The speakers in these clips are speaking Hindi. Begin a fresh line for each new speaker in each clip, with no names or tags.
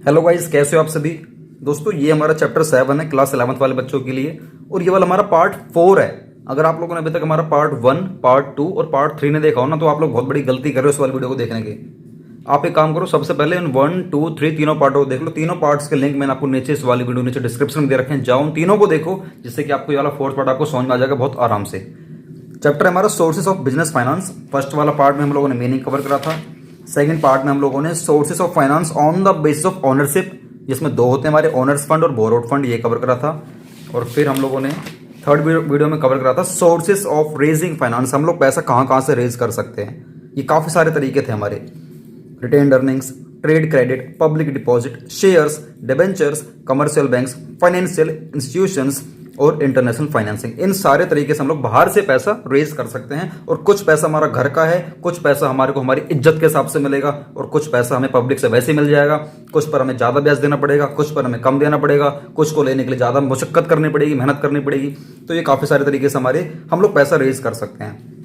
हेलो गाइस, कैसे हो आप सभी दोस्तों। ये हमारा चैप्टर 7 है क्लास 11th वाले बच्चों के लिए और ये वाला हमारा पार्ट 4 है। अगर आप लोगों ने अभी तक हमारा पार्ट 1, पार्ट 2 और पार्ट 3 ने देखा हो ना, तो आप लोग बहुत बड़ी गलती कर रहे हो इस वाले वीडियो को देखने के। आप एक काम करो, सबसे पहले इन 1, 2, 3 तीनों पार्टों को देख लो। तीनों पार्ट्स के लिंक मैंने आपको नीचे इस वाली वीडियो नीचे डिस्क्रिप्शन में दे रखे हैं, जाओ उन तीनों को देखो, जिससे कि आपको ये वाला फोर्थ पार्ट आपको समझ में आ जाएगा बहुत आराम से। चैप्टर है हमारा sources of business finance. First वाला पार्ट में हम लोगों ने मीनिंग कवर करा था। सेकंड पार्ट में हम लोगों ने sources of finance on the basis of ownership, जिसमें दो होते हैं हमारे, ओनर्स फंड और बोरोड फंड, ये कवर करा था। और फिर हम लोगों ने थर्ड वीडियो में कवर करा था सोर्सेस ऑफ रेजिंग फाइनेंस, हम लोग पैसा कहाँ कहाँ से रेज कर सकते हैं। ये काफ़ी सारे तरीके थे हमारे, retained earnings, trade credit, public deposit, shares, debentures, commercial banks, financial institutions और इंटरनेशनल फाइनेंसिंग। इन सारे तरीके से हम लोग बाहर से पैसा रेज कर सकते हैं। और कुछ पैसा हमारा घर का है, कुछ पैसा हमारे को हमारी इज्जत के हिसाब से मिलेगा, और कुछ पैसा हमें पब्लिक से वैसे ही मिल जाएगा। कुछ पर हमें ज़्यादा ब्याज देना पड़ेगा, कुछ पर हमें कम देना पड़ेगा, कुछ को लेने के लिए ज़्यादा मशक्कत करनी पड़ेगी, मेहनत करनी पड़ेगी। तो ये काफ़ी सारे तरीके से हम लोग पैसा रेज कर सकते हैं।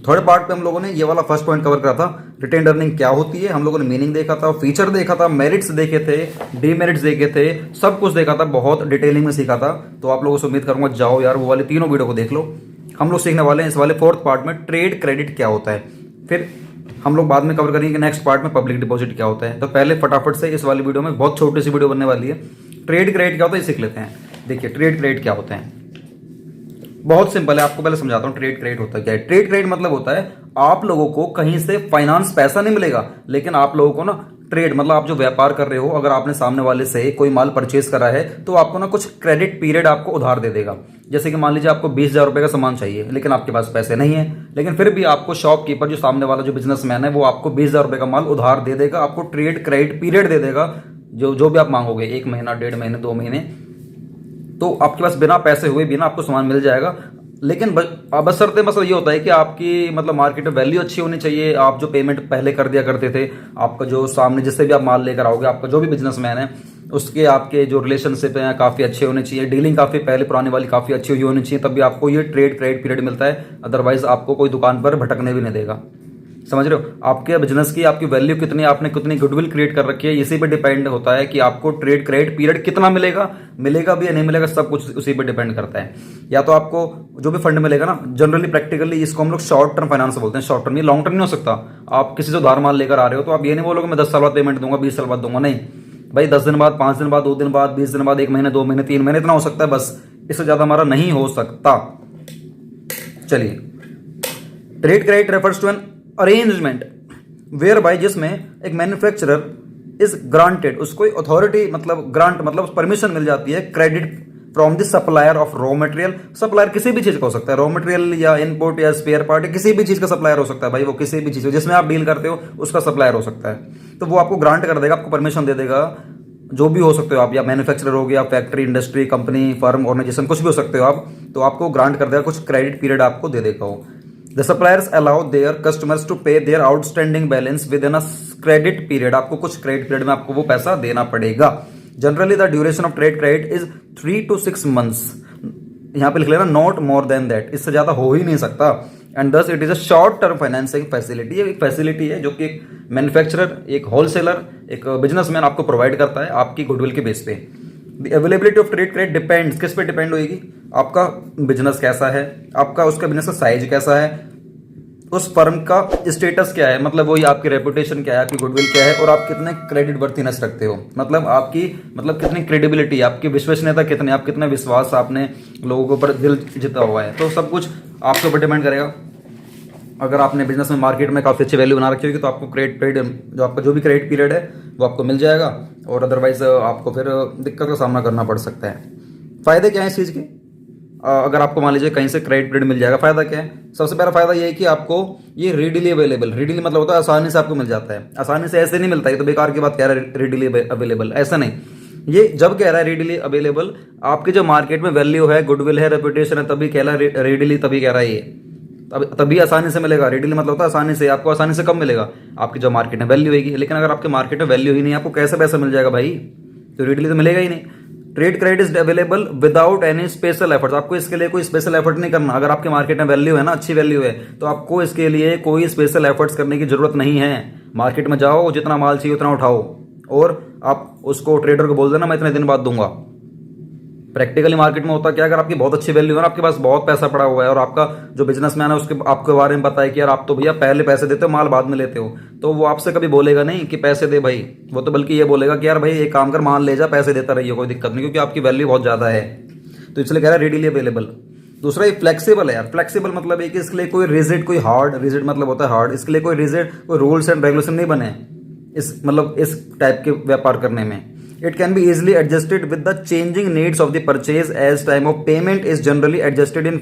थर्ड पार्ट पे हम लोगों ने ये वाला फर्स्ट पॉइंट कवर करा था, रिटेन्ड अर्निंग क्या होती है। हम लोगों ने मीनिंग देखा था, फीचर देखा था, मेरिट्स देखे थे, डीमेरिट्स देखे थे, सब कुछ देखा था, बहुत डिटेलिंग में सीखा था। तो आप लोगों से उम्मीद करूंगा जाओ यार वो वाले तीनों वीडियो को देख लो। हम लोग सीखने वाले हैं इस वाले फोर्थ पार्ट में ट्रेड क्रेडिट क्या होता है। फिर हम लोग बाद में कवर करेंगे नेक्स्ट पार्ट में पब्लिक डिपॉजिट क्या होता है। तो पहले फटाफट से इस वाली वीडियो में, बहुत छोटी सी वीडियो बनने वाली है, ट्रेड क्रेडिट क्या होता है ये सीख लेते हैं। देखिए ट्रेड क्रेडिट क्या होता है, बहुत सिंपल है, आपको पहले समझाता हूँ ट्रेड क्रेडिट होता है क्या है। ट्रेड क्रेडिट मतलब होता है आप लोगों को कहीं से फाइनेंस पैसा नहीं मिलेगा, लेकिन आप लोगों को ना ट्रेड मतलब आप जो व्यापार कर रहे हो, अगर आपने सामने वाले से कोई माल परचेज करा है तो आपको ना कुछ क्रेडिट पीरियड आपको उधार दे देगा। जैसे कि मान लीजिए आपको 20,000 रुपए का सामान चाहिए, लेकिन आपके पास पैसे नहीं है, लेकिन फिर भी आपको शॉपकीपर जो सामने वाला जो बिजनेसमैन है वो आपको 20,000 रुपए का माल उधार दे देगा, आपको ट्रेड क्रेडिट पीरियड दे देगा, जो भी आप मांगोगे, 1 महीना, 1.5 महीने, 2 महीने, तो आपके पास बिना पैसे हुए बिना आपको सामान मिल जाएगा। लेकिन बशर्ते मतलब ये होता है कि आपकी मतलब मार्केट में वैल्यू अच्छी होनी चाहिए। आप जो पेमेंट पहले कर दिया करते थे, आपका जो सामने जिससे भी आप माल लेकर आओगे, आपका जो भी बिजनेसमैन है उसके आपके जो रिलेशनशिप हैं काफ़ी अच्छे होने चाहिए, डीलिंग काफ़ी पहले पुरानी वाली काफ़ी अच्छी हुई होनी चाहिए, तभी आपको ये ट्रेड क्रेडिट पीरियड मिलता है। अदरवाइज आपको कोई दुकान पर भटकने भी नहीं देगा। समझ रहे हो, आपके बिजनेस की आपकी वैल्यू कितनी, आपने कितनी गुडविल क्रिएट कर रखी है, इसी पे डिपेंड होता है कि आपको ट्रेड क्रेडिट पीरियड कितना मिलेगा भी या नहीं मिलेगा, सब कुछ उसी पे डिपेंड करता है। या तो आपको जो भी फंड मिलेगा ना, जनरली प्रैक्टिकली इसको हम लोग शॉर्ट टर्म फाइनेंस बोलते हैं। शॉर्ट टर्म, ये लॉन्ग टर्म नहीं हो सकता। आप किसी से उधार माल लेकर आ रहे हो तो आप ये नहीं बोलोगे मैं 10 साल बाद पेमेंट दूंगा, 20 साल बाद दूंगा, नहीं भाई, 10 दिन बाद, 5 दिन बाद, 2 दिन बाद, 20 दिन बाद, 1 महीने, 2 महीने, 3 महीने, इतना हो सकता है बस, इससे ज्यादा हमारा नहीं हो सकता। चलिए, trade credit refers to an arrangement whereby, जिसमें एक मैन्युफैक्चरर इज ग्रांटेड, उसको अथॉरिटी मतलब ग्रांट मतलब परमिशन मिल जाती है, credit from the supplier of raw material. Supplier किसी भी चीज का हो सकता है, रॉ मटेरियल या इनपुट या स्पेयर पार्ट, किसी भी चीज का सप्लायर हो सकता है भाई, वो किसी भी चीज जिसमें आप डील करते हो उसका सप्लायर हो सकता है। तो वो आपको ग्रांट कर देगा, आपको परमिशन दे देगा, जो भी हो सकते हो आप, या मैन्युफैक्चरर हो गया, factory, industry, company, firm, organisation, कुछ भी हो सकते हो आप, तो आपको ग्रांट कर देगा, कुछ क्रेडिट पीरियड आपको दे देगा वो। The suppliers allow their customers to pay their outstanding balance within a credit period. आपको कुछ क्रेडिट पीरियड में आपको वो पैसा देना पड़ेगा। Generally the duration of trade credit is 3 to 6 months. यहाँ पे लिख लेना नॉट मोर देन दैट, इससे ज्यादा हो ही नहीं सकता। And thus it is a short term financing facility. ये एक फैसिलिटी है जो कि एक मैन्युफैक्चरर, एक होलसेलर, एक बिजनेसमैन आपको प्रोवाइड करता है आपकी गुडविल के बेस पे। The availability of trade credit depends, किस पे डिपेंड होगी, आपका बिजनेस कैसा है, आपका उसका बिजनेस का साइज कैसा है, उस फर्म का स्टेटस क्या है, मतलब वही आपकी रेपुटेशन क्या है, आपकी गुडविल क्या है, और आप कितने क्रेडिट वर्थिनेस रखते हो, मतलब आपकी मतलब कितनी क्रेडिबिलिटी, आपकी विश्वसनीयता कितनी, आप कितने विश्वास आपने लोगों के ऊपर दिल जीता हुआ है, तो सब कुछ आपके ऊपर डिपेंड करेगा। अगर आपने बिजनेस में मार्केट में काफ़ी अच्छी वैल्यू बना रखी होगी तो आपको क्रेडिट पीरियड, जो आपका जो भी क्रेडिट पीरियड है वो आपको मिल जाएगा, और अदरवाइज आपको फिर दिक्कत का सामना करना पड़ सकता है। फायदे क्या है इस चीज़ के, अगर आपको मान लीजिए कहीं से क्रेडिट पीरियड मिल जाएगा, फायदा क्या है, सबसे पहला फायदा ये है कि आपको ये रेडिली अवेलेबल, रेडिली मतलब होता है आसानी से आपको मिल जाता है, आसानी से ऐसे नहीं मिलता है, तो बेकार की बात कह रहा है रेडिली अवेलेबल, ऐसा नहीं। ये जब कह रहा है रेडिली अवेलेबल, आपके जो मार्केट में वैल्यू है, गुडविल है, रेपुटेशन है, तभी कह रहा है रेडिली, तभी कह रहा है ये, तभी आसानी से मिलेगा। रेडिली मतलब होता है आसानी से, आपको आसानी से कब मिलेगा, आपकी जो मार्केट में वैल्यू होगी। लेकिन अगर आपके मार्केट में वैल्यू ही नहीं, आपको कैसे पैसा मिल जाएगा भाई, तो रेडिली तो मिलेगा ही नहीं। Trade credit is available without any special effort, आपको इसके लिए कोई स्पेशल एफर्ट नहीं करना। अगर आपके मार्केट में वैल्यू है ना, अच्छी वैल्यू है, तो आपको इसके लिए कोई स्पेशल एफर्ट्स करने की जरूरत नहीं है। मार्केट में जाओ, जितना माल चाहिए उतना उठाओ, और आप उसको ट्रेडर को बोल देना मैं इतने दिन बाद दूंगा। प्रैक्टिकली मार्केट में होता क्या, अगर आपकी बहुत अच्छी वैल्यू है ना, आपके पास बहुत पैसा पड़ा हुआ है और आपका जो बिजनेसमैन है उसके आपके बारे में पता है कि यार आप तो भैया पहले पैसे देते हो, माल बाद में लेते हो, तो वो आपसे कभी बोलेगा नहीं कि पैसे दे भाई। वो तो बल्कि ये बोलेगा कि यार भाई एक काम कर, माल ले जा, पैसे देता रहिए, कोई दिक्कत नहीं, क्योंकि आपकी वैल्यू बहुत ज्यादा है। तो इसलिए कह रहा है रेडीली अवेलेबल। दूसरा ये फ्लेक्सिबल है यार। फ्लेक्सिबल मतलब है कि इसके लिए कोई रिजिड, कोई हार्ड, रिजिड मतलब होता है हार्ड, इसके लिए कोई रिजिड, कोई रूल्स एंड रेगुलेशन नहीं बने इस मतलब इस टाइप के व्यापार करने में। It can be easily adjusted with the changing needs of the purchase as time of payment is generally adjusted in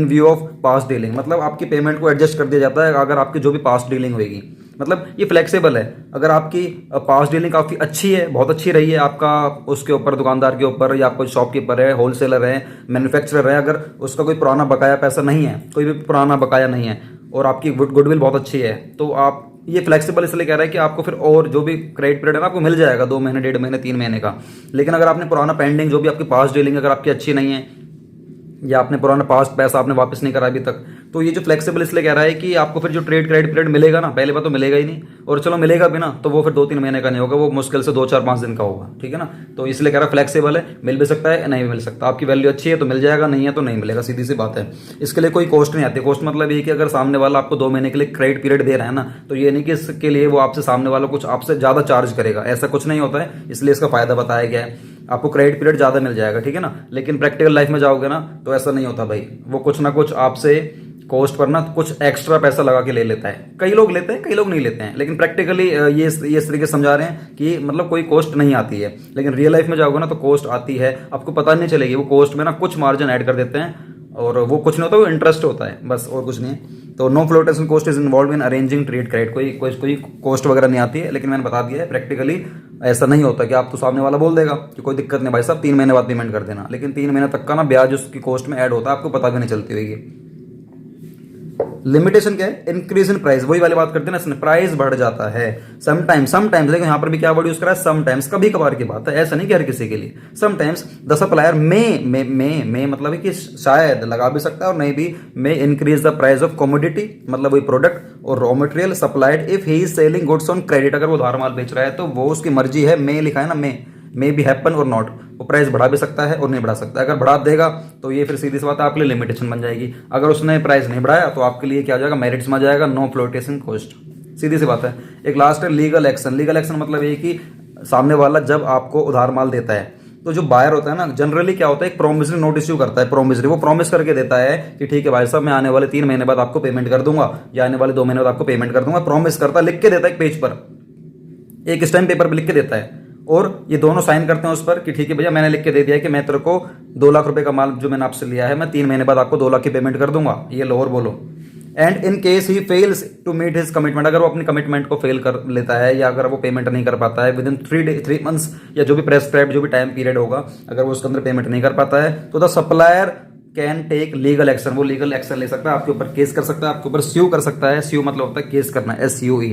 view of past dealing। मतलब आपकी पेमेंट को एडजस्ट कर दिया जाता है अगर आपकी जो भी पास्ट डीलिंग होगी। मतलब ये फ्लेक्सिबल है। अगर आपकी पास्ट डीलिंग काफ़ी अच्छी है, बहुत अच्छी रही है आपका उसके ऊपर, दुकानदार के ऊपर, या आपको शॉपकीपर है, होलसेलर है, मैन्युफैक्चरर है, अगर उसका कोई पुराना बकाया पैसा नहीं है, कोई भी पुराना बकाया नहीं है और आपकी गुडविल बहुत अच्छी है, तो आप ये फ्लेक्सिबल इसलिए कह रहा है कि आपको फिर और जो भी क्रेडिट पीरियड है ना आपको मिल जाएगा 2 महीने, 1.5 महीने, 3 महीने का। लेकिन अगर आपने पुराना पेंडिंग जो भी आपकी पास्ट डीलिंग अगर आपकी अच्छी नहीं है, या आपने पुराना पास्ट पैसा आपने वापस नहीं करा अभी तक, तो ये जो फ्लेक्सिबल इसलिए कह रहा है कि आपको फिर जो ट्रेड क्रेडिट पीरियड मिलेगा ना, पहले बार तो मिलेगा ही नहीं, और चलो मिलेगा भी ना तो वो फिर 2-3 महीने का नहीं होगा, वो मुश्किल से 2-4-5 दिन का होगा। ठीक है ना, तो इसलिए कह रहा है फ्लेक्सिबल है, मिल भी सकता है, नहीं भी मिल सकता। आपकी वैल्यू अच्छी है तो मिल जाएगा, नहीं है तो नहीं मिलेगा, सीधी सी बात है। इसके लिए कोई कॉस्ट नहीं आती। कॉस्ट मतलब ये कि अगर सामने वाला आपको 2 महीने के लिए क्रेडिट पीरियड दे रहा है ना, तो ये नहीं कि इसके लिए वो आपसे सामने वाला कुछ आपसे ज्यादा चार्ज करेगा, ऐसा कुछ नहीं होता है। इसलिए इसका फायदा बताया गया है, आपको क्रेडिट पीरियड ज्यादा मिल जाएगा। ठीक है ना, लेकिन प्रैक्टिकल लाइफ में जाओगे ना तो ऐसा नहीं होता भाई, वो कुछ ना कुछ आपसे कॉस्ट पर ना कुछ एक्स्ट्रा पैसा लगा के ले लेता है। कई लोग लेते हैं, कई लोग नहीं लेते हैं, लेकिन प्रैक्टिकली ये इस तरीके से समझा रहे हैं कि मतलब कोई कॉस्ट नहीं आती है। लेकिन रियल लाइफ में जाओगे ना तो कॉस्ट आती है, आपको पता नहीं चलेगी। वो कॉस्ट में ना कुछ मार्जिन ऐड कर देते हैं और वो कुछ नहीं होता, वो इंटरेस्ट होता है बस, और कुछ नहीं है। तो no flotation cost is involve in arranging trade credit. कोई कॉस्ट वगैरह नहीं आती है, लेकिन मैंने बता दिया है प्रैक्टिकली ऐसा नहीं होता कि आप तो सामने वाला बोल देगा कि कोई दिक्कत नहीं भाई साहब 3 महीने बाद पेमेंट कर देना, लेकिन 3 महीने तक का ना ब्याज उसकी कॉस्ट में ऐड होता है, आपको पता भी नहीं चलती होगी। लिमिटेशन क्या है, इंक्रीज इन प्राइस, वही वाली बात करते हैं ना, इसमें प्राइस बढ़ जाता है समटाइम्स। देखो यहाँ पर भी क्या वर्ड यूज करा है, समटाइम्स, कभी कभार की बात है, ऐसा नहीं कि हर किसी के लिए। समटाइम्स द सप्लायर मे मतलब है कि शायद लगा भी सकता है और नहीं भी, may increase the price of commodity, मतलब वही प्रोडक्ट और raw material supplied if he is selling goods on credit. अगर वो उधार माल बेच रहा है तो वो उसकी मर्जी है, मे लिखा है ना, मे बी हैपन और नॉट, वो प्राइस बढ़ा भी सकता है और नहीं बढ़ा सकता है। अगर बढ़ा देगा तो ये फिर सीधी सी बात है आपके लिए लिमिटेशन बन जाएगी। अगर उसने प्राइस नहीं बढ़ाया तो आपके लिए क्या हो जाएगा, मेरिट्स में आ जाएगा, नो फ्लोटेशन कॉस्ट, सीधी सी बात है। एक लास्ट है लीगल एक्शन। लीगल एक्शन मतलब ये कि सामने वाला जब आपको उधार माल देता है तो जो बायर होता है ना, जनरली क्या होता है, एक प्रोमिसरी नोट इश्यू करता है। प्रोमिसरी वो प्रॉमिस करके देता है कि ठीक है भाई साहब मैं आने वाले 3 महीने बाद आपको पेमेंट कर दूंगा, या आने वाले 2 महीने बाद आपको पेमेंट कर दूंगा। प्रॉमिस करता है, लिख के देता है एक पेज पर, एक स्टैम्प पेपर पर लिख के देता है, और ये दोनों साइन करते हैं उस पर कि ठीक है भैया मैंने लिख के दे दिया है कि मैं तेरे को 2 लाख रुपए का माल जो मैंने आपसे लिया है मैं 3 महीने बाद आपको 2 लाख की पेमेंट कर दूंगा, ये लो और बोलो। And in case he fails to meet his commitment, अगर वो अपनी कमिटमेंट को फेल कर लेता है या अगर वो पेमेंट नहीं कर पाता है विद इन 3 मंथ्स या जो भी प्रेस्क्राइब जो भी टाइम पीरियड होगा, अगर वो उसके अंदर पेमेंट नहीं कर पाता है तो the supplier can take legal action, वो लीगल एक्शन ले सकता है, आपके ऊपर केस कर सकता है, आपके ऊपर स्यू कर सकता है। स्यू मतलब होता है केस करना, SUE,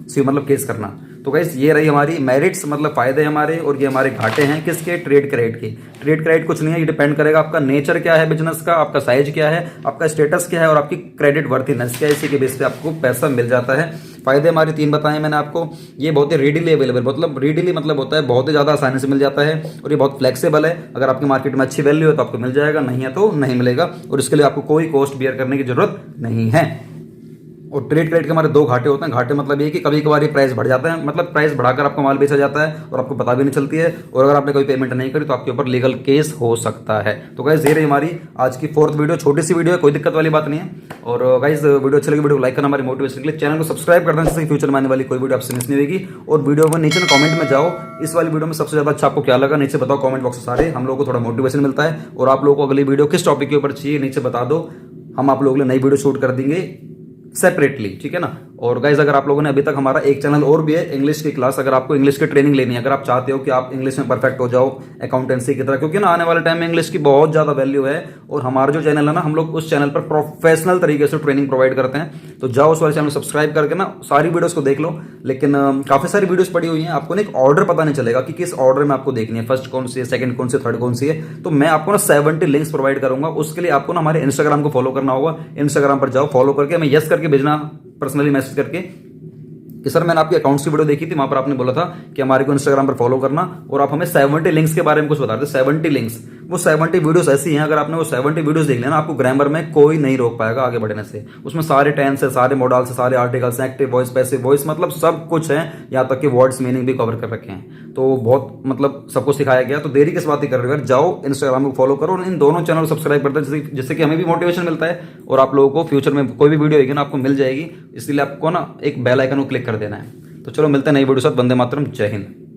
स्यू मतलब केस करना। तो गाइस ये रही हमारी मेरिट्स, मतलब फायदे हमारे, और ये हमारे घाटे हैं किसके, ट्रेड क्रेडिट के। ट्रेड क्रेडिट कुछ नहीं है, ये डिपेंड करेगा आपका नेचर क्या है बिजनेस का, आपका साइज क्या है, आपका स्टेटस क्या है और आपकी क्रेडिट वर्थिनेस क्या है, इसी के बेस पे आपको पैसा मिल जाता है। फायदे हमारे 3 बताए मैंने आपको। ये बहुत ही रेडीली अवेलेबल, मतलब रेडीली मतलब होता है बहुत ही ज्यादा आसानी से मिल जाता है, और ये बहुत फ्लेक्सिबल है। अगर आपकी मार्केट में अच्छी वैल्यू है तो आपको मिल जाएगा, नहीं है तो नहीं मिलेगा, और इसके लिए आपको कोई कॉस्ट बियर करने की जरूरत नहीं है। और ट्रेड क्रेडिट के हमारे 2 घाटे होते हैं। घाटे मतलब ये कि कभी कभार ये प्राइस बढ़ जाता है, मतलब प्राइस बढ़ाकर आपको माल बेचा जाता है और आपको पता भी नहीं चलती है, और अगर आपने कोई पेमेंट नहीं करी तो आपके ऊपर लीगल केस हो सकता है। तो गाइस ये रही हमारी आज की 4th वीडियो, छोटी सी वीडियो है, कोई दिक्कत वाली बात नहीं है। और गाइस वीडियो अच्छी लगी, वीडियो को लाइक करना हमारी मोटिवेशन के लिए, चैनल को सब्सक्राइब करना जिससे फ्यूचर में आने वाली कोई वीडियो आपसे मिस नहीं होगी। और वीडियो में नीचे कमेंट में जाओ, इस वाली वीडियो में सबसे ज्यादा अच्छा आपको क्या लगा नीचे बताओ कमेंट बॉक्स में सारे, हम लोगों को थोड़ा मोटिवेशन मिलता है। और आप लोगों को अगली वीडियो किस टॉपिक के ऊपर चाहिए नीचे बता दो, हम आप लोगों के लिए नई वीडियो शूट कर देंगे सेपरेटली, ठीक है ना। और गाइज अगर आप लोगों ने अभी तक हमारा एक चैनल और भी है इंग्लिश की क्लास, अगर आपको इंग्लिश की ट्रेनिंग लेनी है, अगर आप चाहते हो कि आप इंग्लिश में परफेक्ट हो जाओ अकाउंटेंसी की तरह, क्योंकि ना आने वाले टाइम में इंग्लिश की बहुत ज्यादा वैल्यू है, और हमारा जो चैनल है ना, हम लोग उस चैनल पर प्रोफेशनल तरीके से ट्रेनिंग प्रोवाइड करते हैं। तो जाओ उस वाले चैनल सब्सक्राइब करके ना सारी वीडियोस को देख लो। लेकिन काफी सारी वीडियोस पड़ी हुई हैं, आपको ना एक ऑर्डर पता नहीं चलेगा कि किस ऑर्डर में आपको देखनी है, फर्स्ट कौन सी है, सेकंड कौन सी है, थर्ड कौन सी है। तो मैं आपको ना 70 लिंक्स प्रोवाइड करूंगा, उसके लिए आपको ना हमारे इंस्टाग्राम को फॉलो करना होगा। इंस्टाग्राम पर जाओ, फॉलो करके हमें यस करके भेजना, पर्सनली मैसेज करके कि सर मैंने आपकी अकाउंट्स की वीडियो देखी थी, वहां पर आपने बोला था कि हमारे को इंस्टाग्राम पर फॉलो करना और आप हमें 70 लिंक्स के बारे में कुछ बता रहे थे। 70 लिंक्स, वो 70 वीडियोस ऐसी हैं, अगर आपने वो 70 वीडियोस देख लिया ना, आपको ग्रामर में कोई नहीं रोक पाएगा आगे बढ़ने से। उसमें सारे टेंस है, सारे मॉडल्स है, सारे आर्टिकल्स हैं, एक्टिव वॉइस, पैसिव वॉइस, मतलब सब कुछ है, यहाँ तक कि वर्ड्स मीनिंग भी कवर कर रखे हैं। तो बहुत मतलब सबको सिखाया गया। तो देरी किस बात ही कर रहे हो यार, जाओ इंस्टाग्राम को फॉलो करो और इन दोनों चैनल को सब्सक्राइब करते हैं, जिससे कि हमें भी मोटिवेशन मिलता है और आप लोगों को फ्यूचर में कोई भी वीडियो आएगी ना आपको मिल जाएगी। इसलिए आपको ना एक बेल आइकन को क्लिक कर देना है। तो चलो मिलते हैं नई वीडियो साथ। वंदे मातरम, जय हिंद।